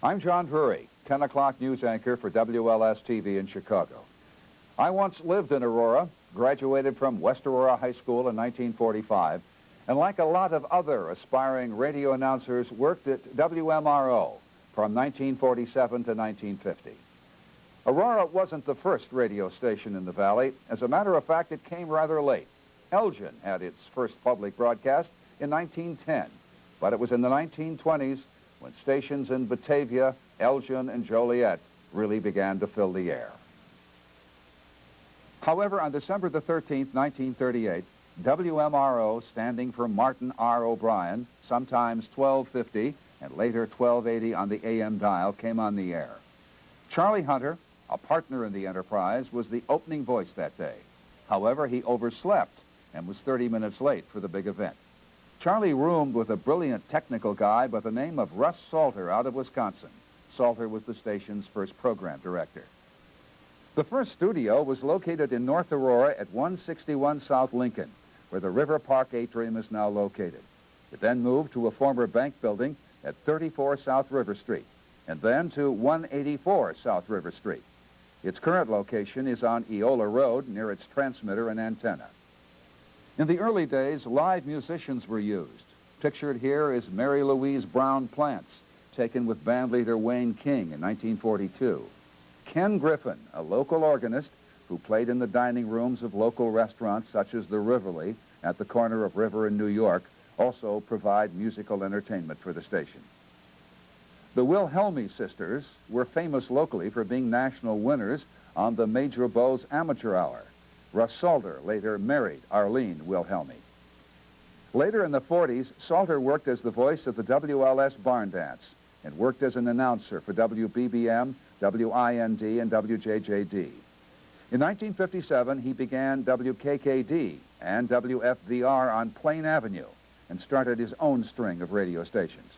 I'm John Drury, 10 o'clock news anchor for WLS-TV in Chicago. I once lived in Aurora, graduated from West Aurora High School in 1945, and like a lot of other aspiring radio announcers, worked at WMRO from 1947 to 1950. Aurora wasn't the first radio station in the valley. As a matter of fact, it came rather late. Elgin had its first public broadcast in 1910, but it was in the 1920s when stations in Batavia, Elgin, and Joliet really began to fill the air. However, on December the 13th, 1938, WMRO, standing for Martin R. O'Brien, sometimes 1250 and later 1280 on the AM dial, came on the air. Charlie Hunter, a partner in the enterprise, was the opening voice that day. However, he overslept and was 30 minutes late for the big event. Charlie roomed with a brilliant technical guy by the name of Russ Salter out of Wisconsin. Salter was the station's first program director. The first studio was located in North Aurora at 161 South Lincoln, where the River Park Atrium is now located. It then moved to a former bank building at 34 South River Street, and then to 184 South River Street. Its current location is on Eola Road, near its transmitter and antenna. In the early days, live musicians were used. Pictured here is Mary Louise Brown Plants, taken with bandleader Wayne King in 1942. Ken Griffin, a local organist who played in the dining rooms of local restaurants such as the Rivoli at the corner of River and New York, also provide musical entertainment for the station. The Wilhelmi sisters were famous locally for being national winners on the Major Bowes Amateur Hour. Russ Salter later married Arlene Wilhelmi. Later in the 40s, Salter worked as the voice of the WLS Barn Dance and worked as an announcer for WBBM, WIND, and WJJD. In 1957, he began WKKD and WFVR on Plain Avenue and started his own string of radio stations.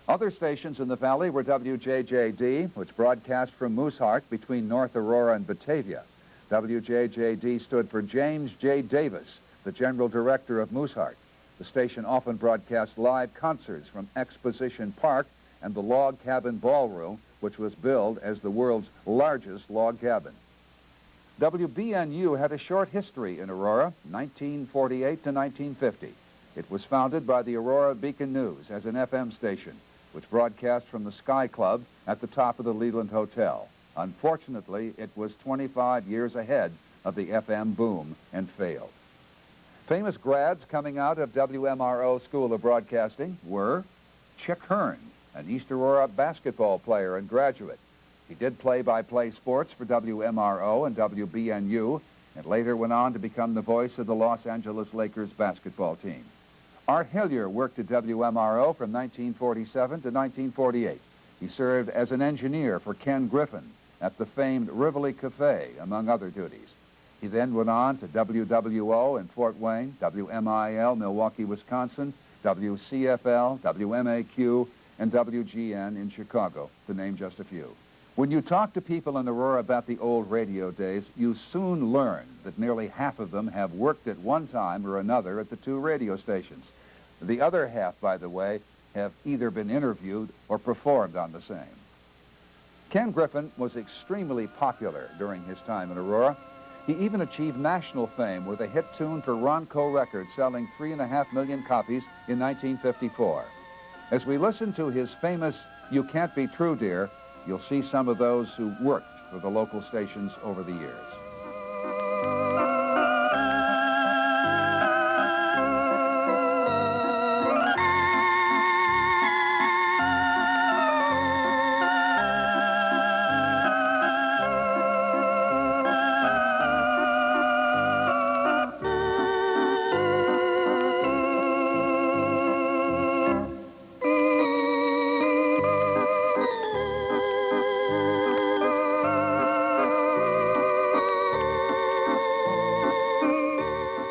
Other stations in the valley were WJJD, which broadcast from Mooseheart between North Aurora and Batavia. WJJD stood for James J. Davis, the general director of Mooseheart. The station often broadcast live concerts from Exposition Park and the Log Cabin Ballroom, which was billed as the world's largest log cabin. WBNU had a short history in Aurora, 1948 to 1950. It was founded by the Aurora Beacon News as an FM station, which broadcast from the Sky Club at the top of the Leland Hotel. Unfortunately, it was 25 years ahead of the FM boom and failed. Famous grads coming out of WMRO School of Broadcasting were Chick Hearn, an East Aurora basketball player and graduate. He did play-by-play sports for WMRO and WBNU, and later went on to become the voice of the Los Angeles Lakers basketball team. Art Hillier worked at WMRO from 1947 to 1948. He served as an engineer for Ken Griffin at the famed Rivoli Cafe, among other duties. He then went on to WWO in Fort Wayne, WMIL, Milwaukee, Wisconsin, WCFL, WMAQ, and WGN in Chicago, to name just a few. When you talk to people in Aurora about the old radio days, you soon learn that nearly half of them have worked at one time or another at the two radio stations. The other half, by the way, have either been interviewed or performed on the same. Ken Griffin was extremely popular during his time in Aurora. He even achieved national fame with a hit tune for Ronco Records, selling 3.5 million copies in 1954. As we listen to his famous "You Can't Be True, Dear," you'll see some of those who worked for the local stations over the years.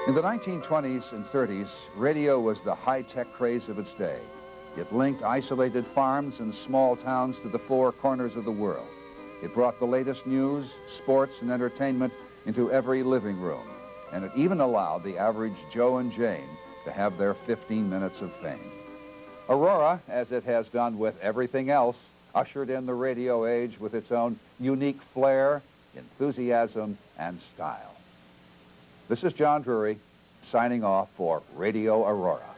In the 1920s and 30s, radio was the high-tech craze of its day. It linked isolated farms and small towns to the four corners of the world. It brought the latest news, sports, and entertainment into every living room. And it even allowed the average Joe and Jane to have their 15 minutes of fame. Aurora, as it has done with everything else, ushered in the radio age with its own unique flair, enthusiasm, and style. This is John Drury, signing off for Radio Aurora.